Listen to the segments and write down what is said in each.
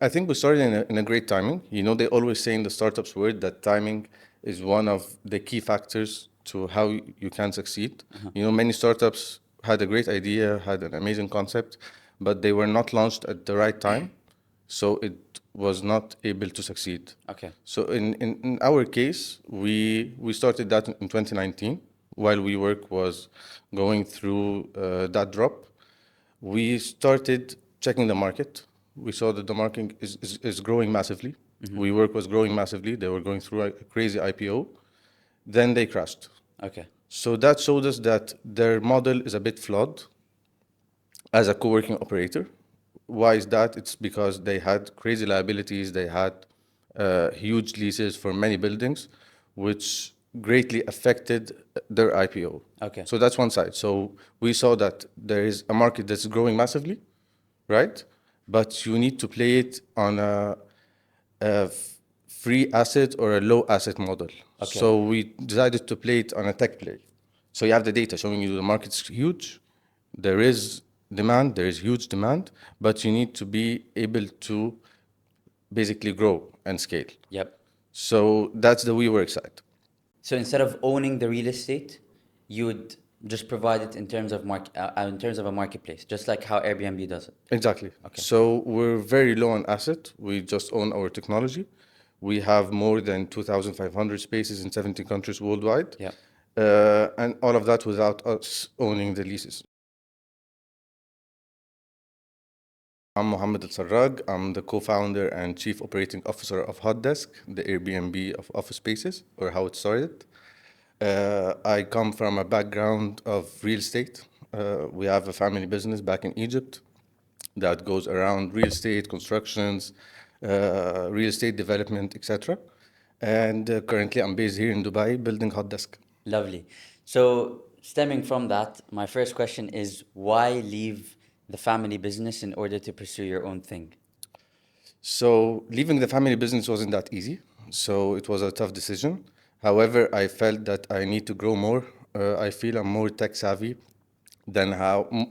I think we started in a great timing. You know, they always say in the startups world that timing is one of the key factors to how you can succeed. You know, many startups had a great idea, had an amazing concept, but they were not launched at the right time, so it was not able to succeed. Okay. So in our case, we started that in 2019 while WeWork was going through that drop. We started checking the market. We saw that the market is growing massively. WeWork was growing massively. They were going through a crazy IPO. Then they crashed. Okay. So that showed us that their model is a bit flawed as a co-working operator. Why is that? It's because they had crazy liabilities. They had huge leases for many buildings, which greatly affected their IPO. Okay. So that's one side. So we saw that there is a market that's growing massively, right? But you need to play it on a free asset or a low asset model. Okay. So we decided to play it on a tech play. So you have the data showing you the market's huge, there is demand, there is huge demand, but you need to be able to basically grow and scale. Yep. So that's the WeWork side. So instead of owning the real estate, you would just provide it in terms of a marketplace, just like how Airbnb does it. Exactly. Okay. So we're very low on asset. We just own our technology. We have more than 2,500 spaces in 70 countries worldwide. Yeah. And all of that without us owning the leases. I'm Mohamed El Sarrag. I'm the co-founder and chief operating officer of Hotdesk, the Airbnb of office spaces, or how it started. I come from a background of real estate. We have a family business back in Egypt that goes around real estate, constructions, real estate development, etc. And currently I'm based here in Dubai building Hotdesk. Lovely. So stemming from that, my first question is why leave the family business in order to pursue your own thing? So leaving the family business wasn't that easy. So it was a tough decision. However, I felt that I need to grow more. I feel I'm more tech savvy than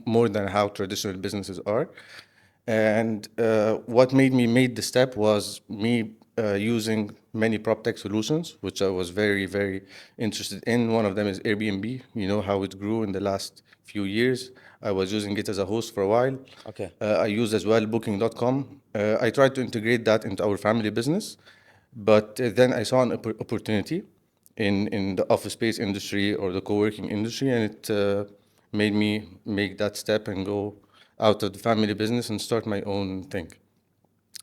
more than how traditional businesses are. And what made me made the step was me using many prop tech solutions, which I was very interested in. One of them is Airbnb. You know how it grew in the last few years. I was using it as a host for a while. Okay. I use as well Booking.com. I tried to integrate that into our family business, but then I saw an opportunity in the office space industry or the co-working industry, and it made me make that step and go out of the family business and start my own thing.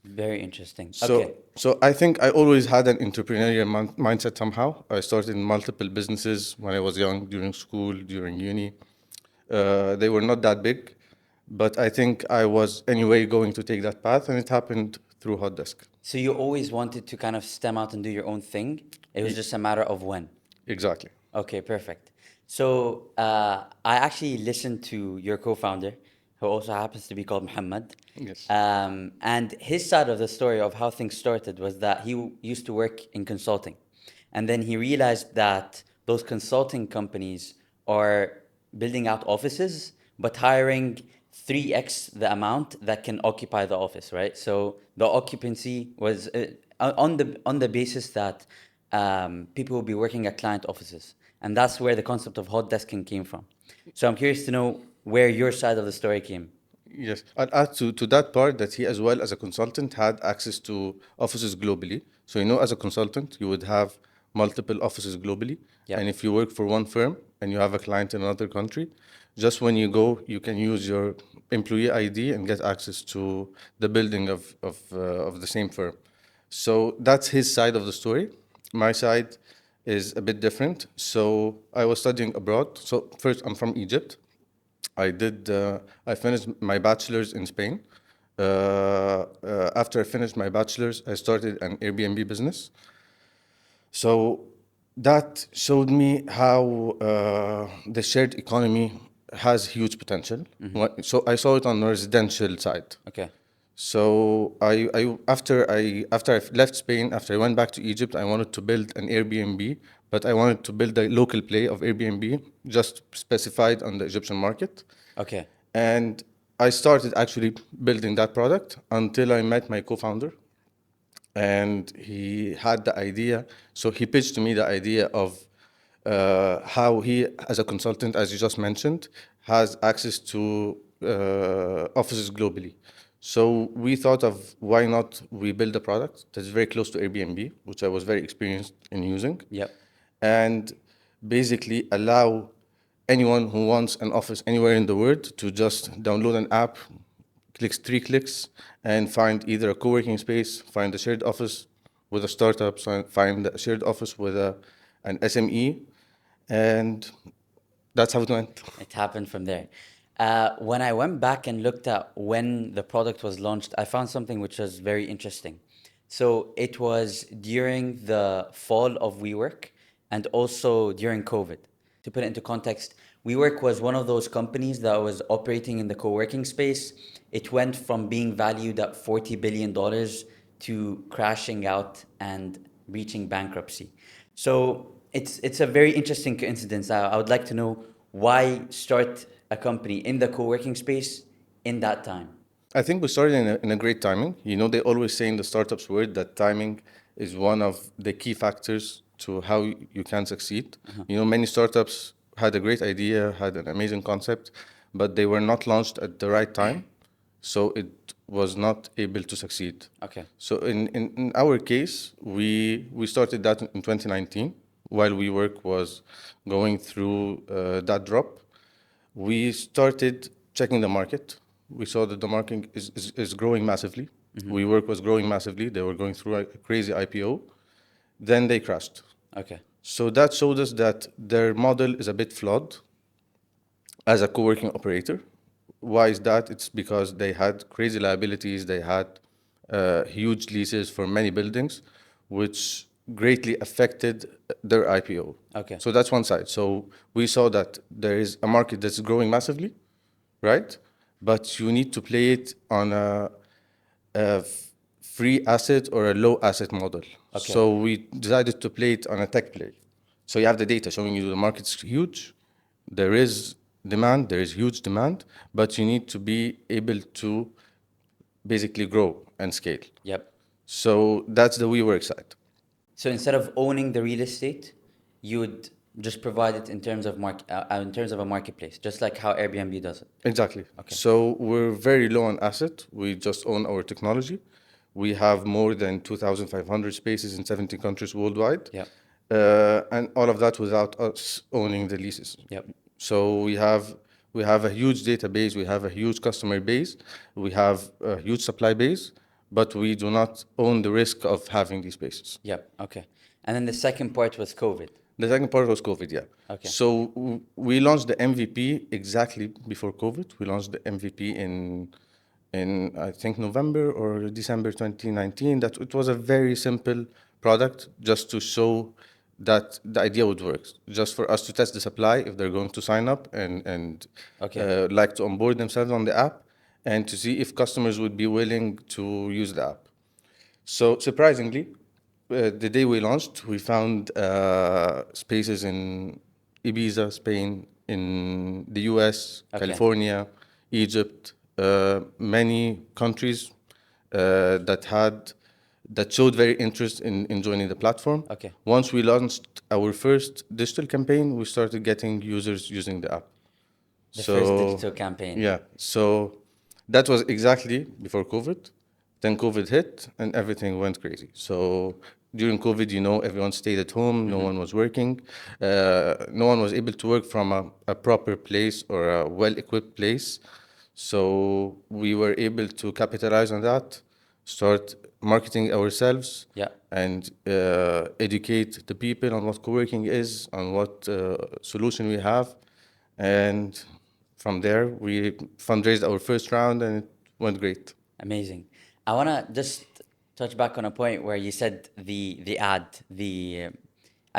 Very interesting. Okay. So I think I always had an entrepreneurial mindset somehow. I started multiple businesses when I was young, during school, during uni. They were not that big, but I think I was anyway going to take that path, and it happened through Hotdesk. So you always wanted to kind of stem out and do your own thing. It was E- just a matter of when. Exactly. Okay, perfect. So I actually listened to your co-founder, who also happens to be called Muhammad. Yes. And his side of the story of how things started was that he used to work in consulting. And then he realized that those consulting companies are building out offices, but hiring 3x the amount that can occupy the office, right? So the occupancy was on the basis that people will be working at client offices. And that's where the concept of hot desking came from. So I'm curious to know where your side of the story came. Yes, I'll add to that part that he, as well as a consultant, had access to offices globally. So, you know, as a consultant, you would have multiple offices globally. Yep. And if you work for one firm and you have a client in another country, just when you go, you can use your employee ID and get access to the building of the same firm. So that's his side of the story. My side is a bit different. So I was studying abroad. So first, I'm from Egypt. I finished my bachelor's in Spain. After I finished my bachelor's, I started an Airbnb business. So that showed me how the shared economy has huge potential. So I saw it on the residential side. Okay. So after I left Spain, after I went back to Egypt, I wanted to build an Airbnb, but I wanted to build a local play of Airbnb, just specified on the Egyptian market. Okay. And I started actually building that product until I met my co-founder, and he had the idea. So he pitched to me the idea of how he, as a consultant, as you just mentioned, has access to offices globally. So we thought of why not we build a product that's very close to Airbnb, which I was very experienced in using, Yep. and basically allow anyone who wants an office anywhere in the world to just download an app, clicks 3 clicks, and find either a co-working space, find a shared office with a startup, find a shared office with an SME, and that's how it went. It happened from there. When I went back and looked at when the product was launched, I found something which was very interesting. So it was during the fall of WeWork and also during COVID. To put it into context, WeWork was one of those companies that was operating in the co-working space. It went from being valued at $40 billion to crashing out and reaching bankruptcy. So it's a very interesting coincidence. I would like to know why start a company in the co-working space in that time. I think we started in a great timing. You know, they always say in the startups world that timing is one of the key factors to how you can succeed. You know, many startups had a great idea, had an amazing concept, but they were not launched at the right time, so it was not able to succeed. Okay. So in our case, we started that in 2019 while WeWork was going through that drop. We started checking the market. We saw that the market is growing massively. WeWork was growing massively. They were going through a crazy IPO. Then they crashed. Okay. So that showed us that their model is a bit flawed as a co-working operator. Why is that? It's because they had crazy liabilities. They had huge leases for many buildings, which greatly affected their IPO. Okay. So that's one side. So we saw that there is a market that's growing massively, right? But you need to play it on a free asset or a low asset model. Okay. So we decided to play it on a tech play. So you have the data showing you the market's huge, there is demand, there is huge demand, but you need to be able to basically grow and scale. Yep. So that's the WeWork side. So instead of owning the real estate, you would just provide it in terms of a marketplace, just like how Airbnb does it. Exactly. Okay. So we're very low on asset. We just own our technology. We have more than 2,500 spaces in 70 countries worldwide. Yep. And all of that without us owning the leases. Yep. So we have a huge database, we have a huge customer base, we have a huge supply base, but we do not own the risk of having these spaces. Yep. Okay. And then the second part was COVID. The second part was COVID, yeah. Okay. So we launched the MVP exactly before COVID. We launched the MVP in I think November or December 2019. That it was a very simple product just to show that the idea would work. Just for us to test the supply if they're going to sign up and Okay. like to onboard themselves on the app, and to see if customers would be willing to use the app. So surprisingly, the day we launched, we found spaces in Ibiza, Spain, in the US, Okay. California, Egypt, many countries that showed very interest in joining the platform. Okay. Once we launched our first digital campaign, we started getting users using the app. The first digital campaign. Yeah, so that was exactly before COVID. Then COVID hit and everything went crazy. So during COVID, you know, everyone stayed at home, no one was working, no one was able to work from a proper place or a well-equipped place. So we were able to capitalize on that, start marketing ourselves, Yeah. and educate the people on what co-working is, on what solution we have, and from there we fundraised our first round and it went great. Amazing. I want to just touch back on a point where you said the ad,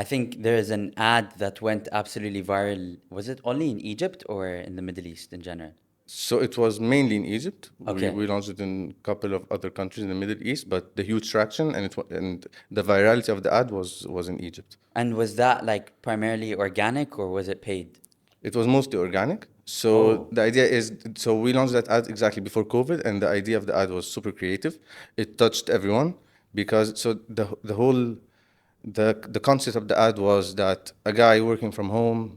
I think there is an ad that went absolutely viral. Was it only in Egypt or in the Middle East in general? So it was mainly in Egypt. Okay. We launched it in a couple of other countries in the Middle East, but the huge traction and the virality of the ad was in Egypt. And was that like primarily organic or was it paid? It was mostly organic. So Oh, the idea is, so we launched that ad exactly before COVID, and the idea of the ad was super creative. It touched everyone because so the whole the concept of the ad was that a guy working from home,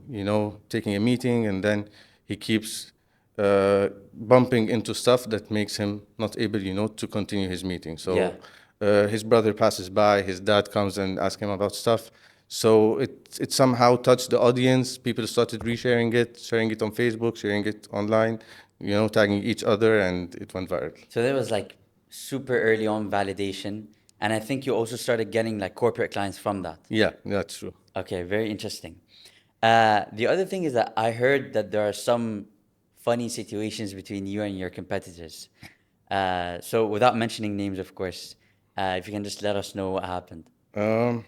taking a meeting, and then he keeps bumping into stuff that makes him not able, to continue his meeting. yeah. So his brother passes by, his dad comes and asks him about stuff. So it somehow touched the audience. People started resharing it, sharing it on Facebook, sharing it online, tagging each other, and it went viral. So there was like super early on validation. And I think you also started getting like corporate clients from that. Yeah, that's true. Okay, very interesting. The other thing is that I heard that there are some funny situations between you and your competitors. So without mentioning names, of course, if you can just let us know what happened. Um,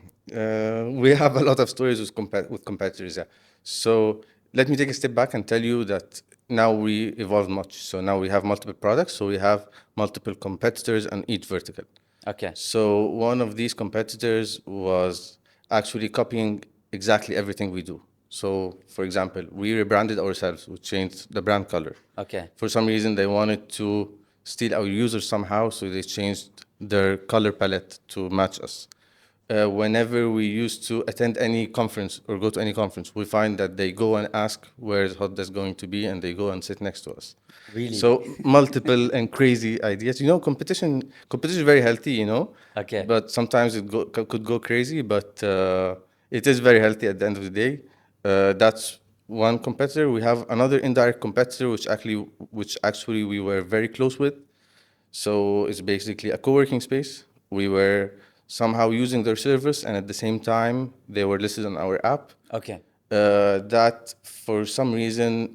we have a lot of stories with competitors. Yeah. So let me take a step back and tell you that now we evolved much. So now we have multiple products. So we have multiple competitors on each vertical. Okay, So one of these competitors was actually copying exactly everything we do. So for example, we rebranded ourselves. We changed the brand color. okay, For some reason, they wanted to steal our users somehow, so they changed their color palette to match us. Whenever we used to attend any conference or go to any conference, we find that they go and ask where is Hotdesk going to be, and they go and sit next to us. really? So multiple and crazy ideas. Competition is very healthy, Okay, but sometimes could go crazy. But it is very healthy at the end of the day. That's one competitor. We have another indirect competitor, which actually we were very close with. So it's basically a co-working space. We were somehow using their service, and at the same time, they were listed on our app. okay, That, for some reason,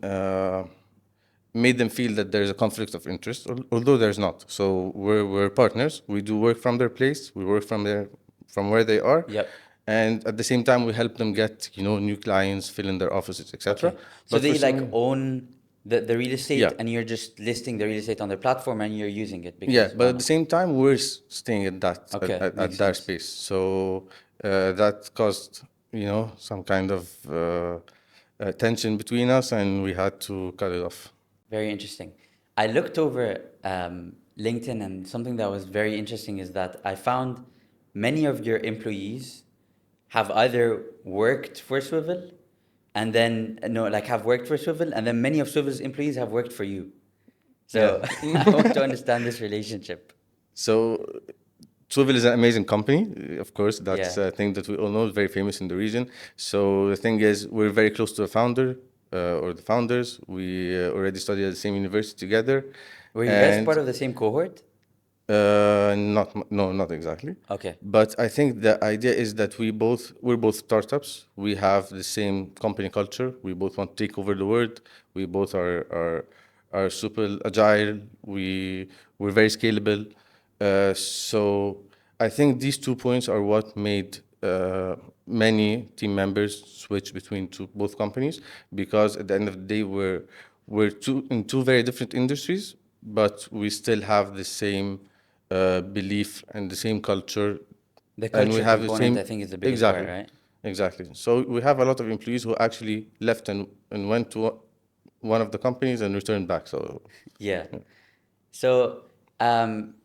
made them feel that there's a conflict of interest, although there's not. So we're partners. We do work from their place. We work from where they are, yep, and at the same time, we help them get new clients, fill in their offices, etc. okay. So But for they like some, own the real yeah. estate and you're just listing the real estate on their platform and you're using it Yeah, because but why at the not? same time, we're staying at that Okay, at makes their sense. space. So that caused, some kind of tension between us, and we had to cut it off. Very interesting. I looked over LinkedIn, and something that was very interesting is that I found many of your employees have either worked for Swivel and then, no, like have worked for Swivel, and then many of Swivel's employees have worked for you. Yeah. So I want to understand this relationship. So Swivel is an amazing company. Of course, that's Yeah. a thing that we all know, very famous in the region. So the thing is, we're very close to the founder or the founders. We already studied at the same university together, Were you guys part and of the same cohort? no, not exactly. Okay. But I think the idea is that we're both startups. We have the same company culture. We both want to take over the world. We both are super agile. We're very scalable. So I think these 2 points are what made many team members switch between both companies, because at the end of the day we're in two very different industries, but we still have the same belief and the same culture, The and we culture have the component, same. I think, is the biggest part, Exactly, right? exactly. So we have a lot of employees who actually left and went to one of the companies and returned back. So Yeah. So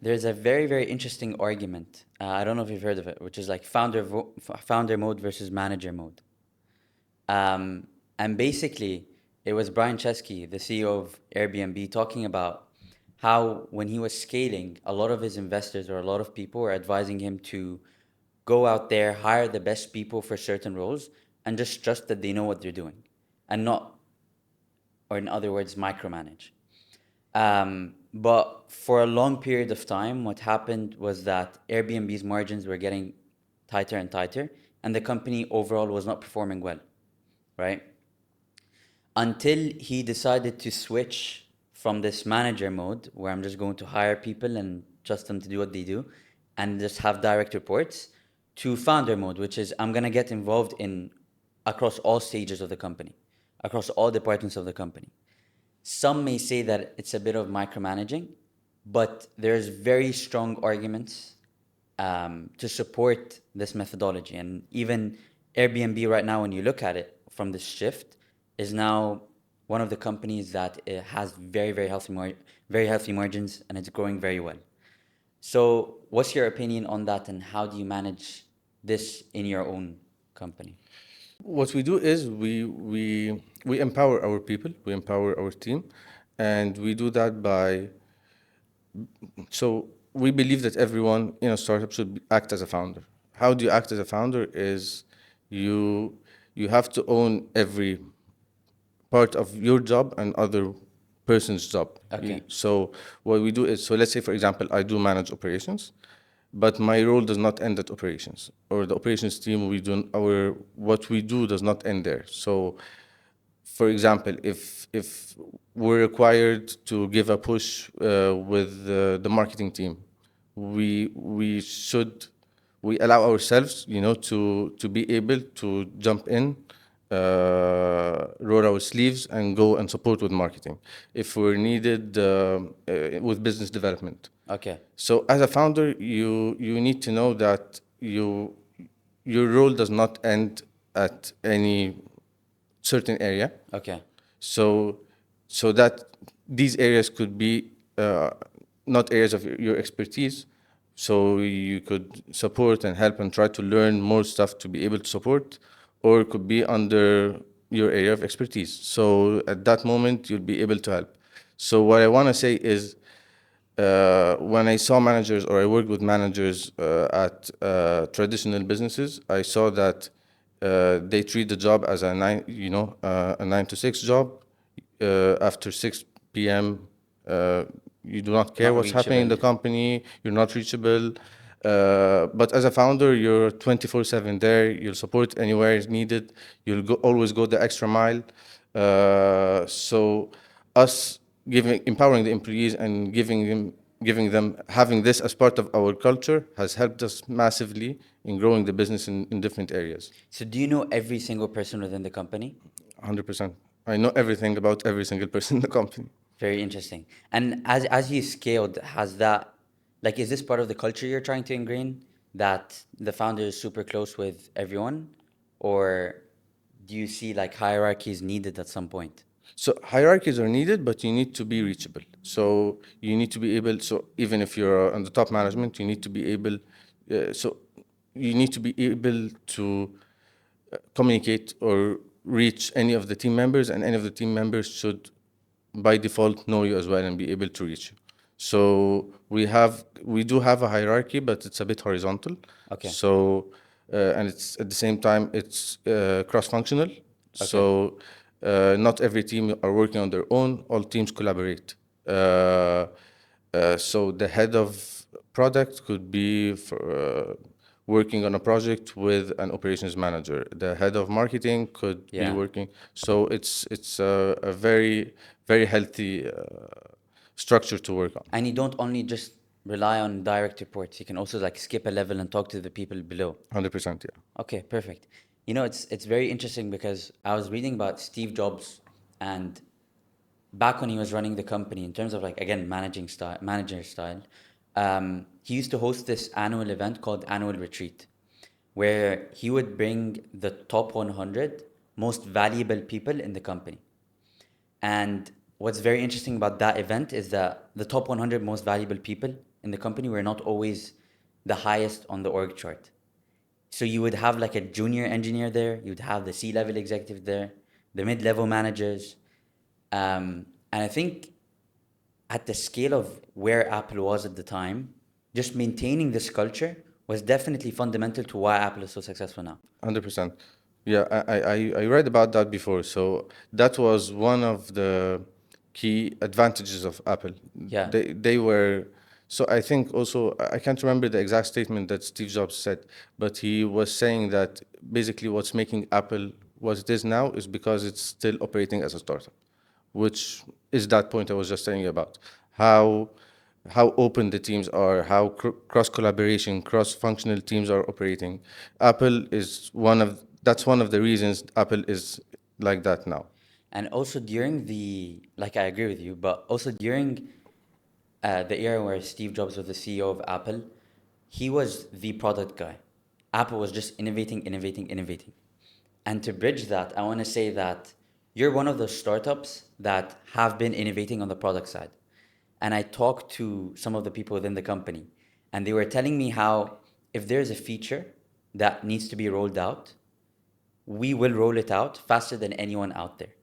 there's a very, very interesting argument. I don't know if you've heard of it, which is like founder mode versus manager mode. And basically, it was Brian Chesky, the CEO of Airbnb, talking about how when he was scaling, a lot of his investors or a lot of people were advising him to go out there, hire the best people for certain roles, and just trust that they know what they're doing, and not, or in other words, micromanage. But for a long period of time, what happened was that Airbnb's margins were getting tighter and tighter, and the company overall was not performing well, right? Until he decided to switch from this manager mode, where I'm just going to hire people and trust them to do what they do, and just have direct reports, to founder mode, which is I'm gonna get involved in across all stages of the company, across all departments of the company. Some may say that it's a bit of micromanaging, but there's very strong arguments to support this methodology. And even Airbnb right now, when you look at it from this shift, is now one of the companies that has very, very healthy margins, and it's growing very well. So, what's your opinion on that, and how do you manage this in your own company? What we do is we empower our people, we empower our team, and we do that by so we believe that everyone in a startup should act as a founder. How do you act as a founder is you you have to own every part of your job and other person's job. Okay. So what we do is, so let's say for example, I do manage operations, but my role does not end at operations, or the operations team, we do our what we do does not end there. So for example, if we're required to give a push with the marketing team, we should we allow ourselves, to be able to jump in, roll our sleeves, and go and support with marketing if we're needed with business development. Okay. So as a founder, you need to know that your role does not end at any certain area. Okay. So so that these areas could be not areas of your expertise. So you could support and help and try to learn more stuff to be able to support, or it could be under your area of expertise. So at that moment, you'll be able to help. So what I want to say is, when I saw managers, or I worked with managers at traditional businesses, I saw that they treat the job as a 9 to 6 job. After 6 p.m., you do not care Not what's happening in reachable. the company. You're not reachable. But as a founder, you're 24/7 there. You'll support anywhere it's needed. You'll always go the extra mile. So us empowering the employees and giving them having this as part of our culture has helped us massively in growing the business in different areas. So, do you know every single person within the company? 100%. I know everything about every single person in the company. Very interesting. And as you scaled, has that, like, is this part of the culture you're trying to ingrain, that the founder is super close with everyone, or do you see like hierarchies needed at some point? So hierarchies are needed, but you need to be reachable. So you need to be able. So even if you're on the top management, you need to be able. So you need to be able to communicate or reach any of the team members, and any of the team members should, by default, know you as well and be able to reach you. So we do have a hierarchy, but it's a bit horizontal. Okay. So and it's at the same time it's cross-functional. Okay. So not every team are working on their own. All teams collaborate. So the head of product could be working on a project with an operations manager. The head of marketing could be Yeah. working. So it's a very very healthy structure to work on. And you don't only just rely on direct reports, you can also like skip a level and talk to the people below. 100%, yeah. Okay, perfect. You know, it's very interesting because I was reading about Steve Jobs, and back when he was running the company, in terms of like again manager style, he used to host this annual event called Annual Retreat, where he would bring the top 100 most valuable people in the company. And what's very interesting about that event is that the top 100 most valuable people in the company were not always the highest on the org chart. So you would have like a junior engineer there, you would have the C-level executive there, the mid-level managers. And I think at the scale of where Apple was at the time, just maintaining this culture was definitely fundamental to why Apple is so successful now. 100%. Yeah, I read about that before. So that was one of the key advantages of Apple. Yeah. They were. So I think also, I can't remember the exact statement that Steve Jobs said, but he was saying that basically what's making Apple what it is now is because it's still operating as a startup, which is that point I was just telling you about. How open the teams are, how cross collaboration, cross functional teams are operating. Apple is that's one of the reasons Apple is like that now. And also during like I agree with you, but also during the era where Steve Jobs was the CEO of Apple, he was the product guy. Apple was just innovating. And to bridge that, I want to say that You're one of those startups that have been innovating on the product side. And I talked to some of the people within the company, and they were telling me how if there's a feature that needs to be rolled out, we will roll it out faster than anyone out there.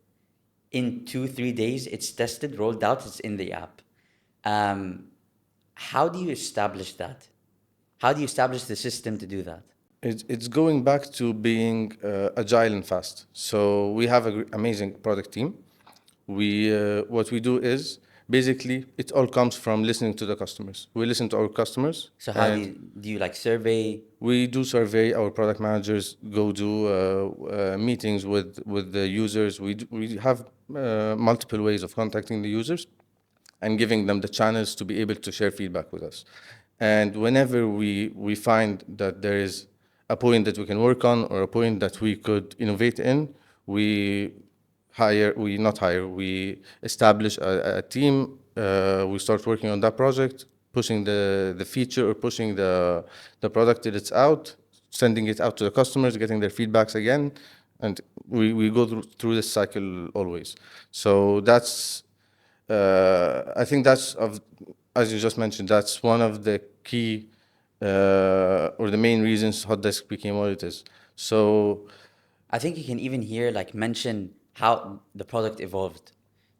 In 2, 3 days, it's tested, rolled out, it's in the app. Um, how do you establish that? How do you establish the system to do that? It's going back to being agile and fast. So we have an amazing product team. What we do is basically it all comes from listening to the customers. We listen to our customers, So how and do you like survey? we do survey. Our product managers go do meetings with the users. We have multiple ways of contacting the users and giving them the channels to be able to share feedback with us. And whenever we find that there is a point that we can work on or a point that we could innovate in, we we establish a team, we start working on that project, pushing the feature or pushing the product till it's out, sending it out to the customers, getting their feedbacks again, and we go through this cycle always. So that's I think that's as you just mentioned, that's one of the key or the main reasons Hotdesk became what it is. So I think you can even hear like mention how the product evolved.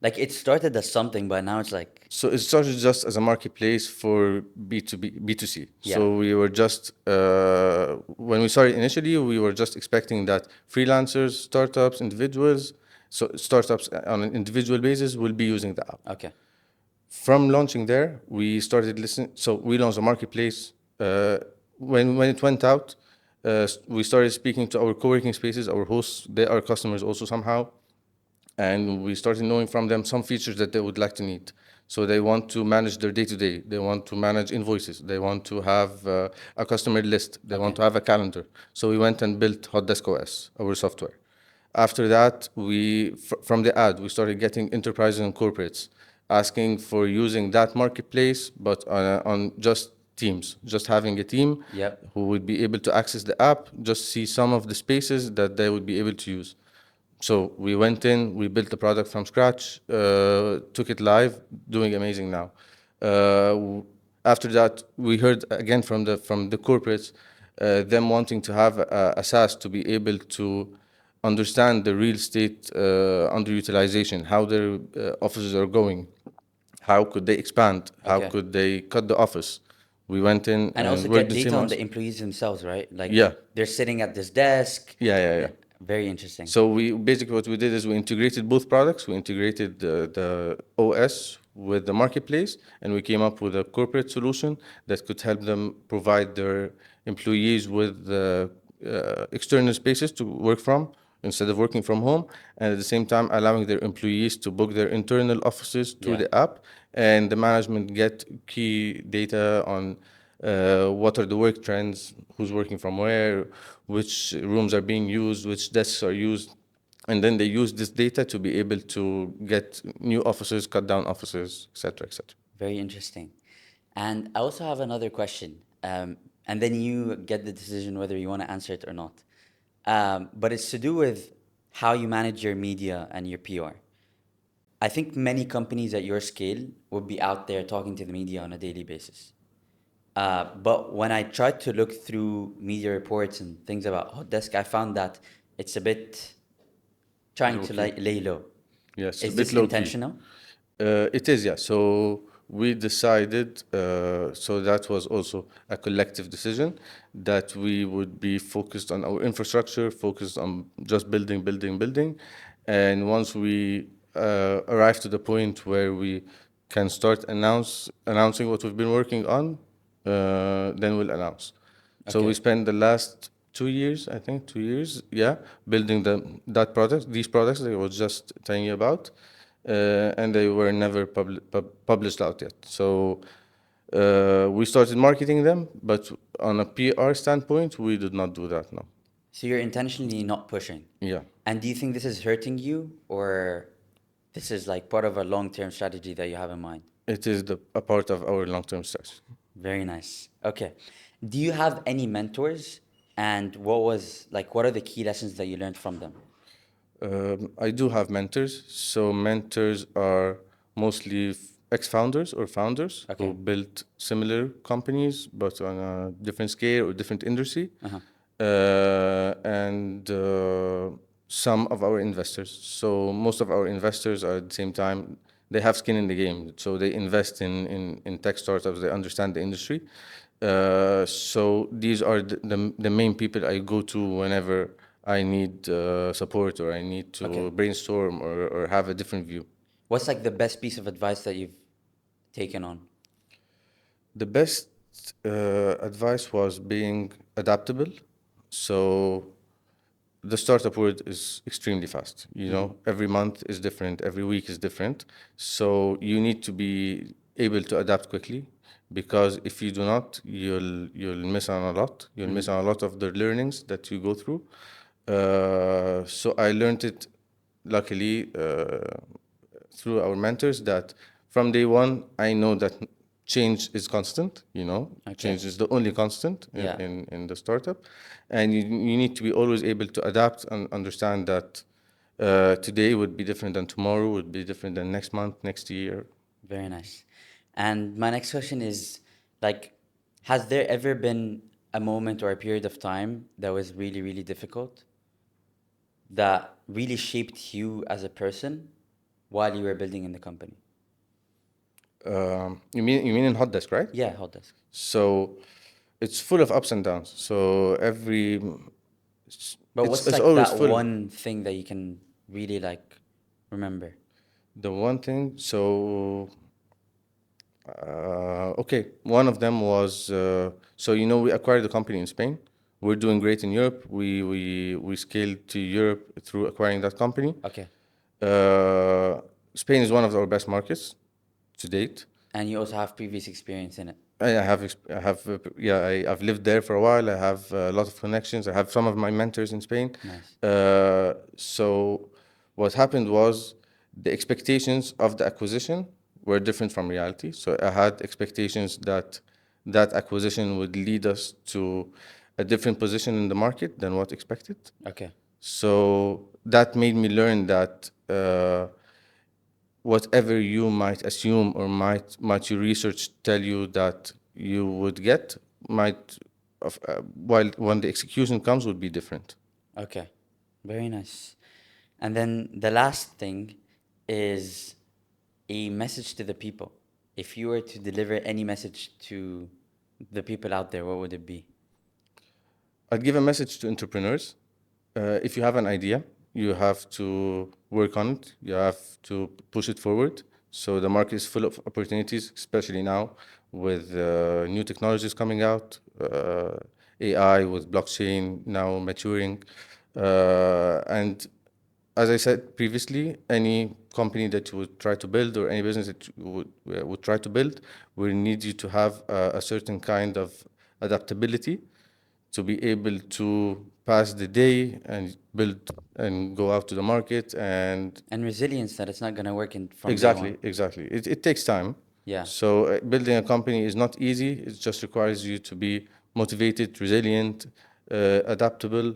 Like it started as something, but now it's like, so it started just as a marketplace for B2C. yeah, So we were just when we started initially, we were just expecting that freelancers, startups, individuals, so startups on an individual basis will be using the app. okay, From launching there, we started listening. So we launched a marketplace. When it went out, we started speaking to our co-working spaces, our hosts. They are customers also somehow, and we started knowing from them some features that they would like to need. So they want to manage their day-to-day. They want to manage invoices. They want to have a customer list. They want okay, to have a calendar. So we went and built Hotdesk OS, our software. After that, from the ad, we started getting enterprises and corporates asking for using that marketplace, but on just teams, just having a team yep, who would be able to access the app, just see some of the spaces that they would be able to use. So we went in, we built the product from scratch, took it live, doing amazing now. After that, we heard again from the corporates, them wanting to have a SaaS to be able to understand the real estate underutilization, how their offices are going, how could they expand, how okay. could they cut the office. We went in And and also worked get the data same on hours. the employees themselves, right? Like Yeah, they're sitting at this desk. yeah. Very interesting. So we basically what we did is we integrated both products. We integrated the OS with the marketplace, and we came up with a corporate solution that could help them provide their employees with external spaces to work from instead of working from home, and at the same time allowing their employees to book their internal offices through Yeah, the app, and the management get key data on what are the work trends, who's working from where, which rooms are being used, which desks are used, and then they use this data to be able to get new offices, cut down offices, etc., etc. very interesting. And I also have another question. And then you get the decision whether you want to answer it or not. But it's to do with how you manage your media and your PR. I think many companies at your scale would be out there talking to the media on a daily basis. But when I tried to look through media reports and things about Hotdesk, I found that it's a bit trying Low to key. lay low. Yes, a Is bit this low key. intentional? It is, yeah. So we decided, so that was also a collective decision that we would be focused on our infrastructure, focused on just building. And once we arrive to the point where we can start announcing what we've been working on, then we'll announce. So we Okay. spent the last 2 years, I think, 2 years, yeah, building these products that I was just telling you about, and they were never published out yet. So we started marketing them, but on a PR standpoint, we did not do that. No. So you're intentionally not pushing. Yeah, And do you think this is hurting you, or this is like part of a long-term strategy that you have in mind? it is a part of our long-term strategy. Very nice. Okay. Do you have any mentors? And what are the key lessons that you learned from them? I do have mentors. So mentors are mostly ex-founders or founders who Okay. built similar companies but on a different scale or different industry. Uh-huh. And some of our investors. So most of our investors are at the same time, they have skin in the game. So they invest in tech startups, they understand the industry. So these are the main people I go to whenever I need support or I need Okay. to brainstorm or have a different view. What's like the best piece of advice that you've taken on? The best advice was being adaptable. So the startup world is extremely fast. You Mm-hmm. know, every month is different, every week is different. So you need to be able to adapt quickly because if you do not, you'll miss on a lot. You'll Mm-hmm. miss on a lot of the learnings that you go through. So I learned it luckily through our mentors that from day one I know that change is constant, you know, Okay. change is the only constant Yeah. in the startup, and you need to be always able to adapt and understand that today would be different than tomorrow, would be different than next month, next year. Very nice. And my next question is like, has there ever been a moment or a period of time that was really, really difficult that really shaped you as a person while you were building in the company? You mean in Hotdesk, right? Yeah, Hotdesk. So it's full of ups and downs. So it's But it's, what's it's like always that full. one thing that you can really like remember? The one thing, so okay, one of them was so you know we acquired the company in Spain. We're doing great in Europe. We scaled to Europe through acquiring that company. Okay. Uh, Spain is one of our best markets to date. And you also have previous experience in it. I've lived there for a while. I have a lot of connections. I have some of my mentors in Spain. Nice. So what happened was the expectations of the acquisition were different from reality. So I had expectations that that acquisition would lead us to a different position in the market than what expected. Okay. So that made me learn that whatever you might assume or might your research tell you that you would get might while when the execution comes would be different. Okay. Very nice. And then the last thing is a message to the people. If you were to deliver any message to the people out there, what would it be? I'd give a message to entrepreneurs. If you have an idea, you have to work on it. You have to push it forward. So the market is full of opportunities, especially now with new technologies coming out, AI with blockchain now maturing, and as I said previously, any company that you would try to build or any business that you would try to build will need you to have a certain kind of adaptability to be able to pass the day and build and go out to the market and And resilience that it's not going to work in from day one. exactly. It takes time. Yeah, So building a company is not easy. It just requires you to be motivated, resilient, adaptable,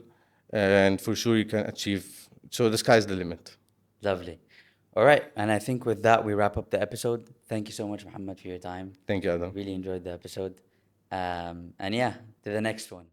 and for sure you can achieve. So the sky's the limit. lovely. All right. And I think with that, we wrap up the episode. Thank you so much, Muhammad, for your time. Thank you, Adam. Really enjoyed the episode. And yeah, to the next one.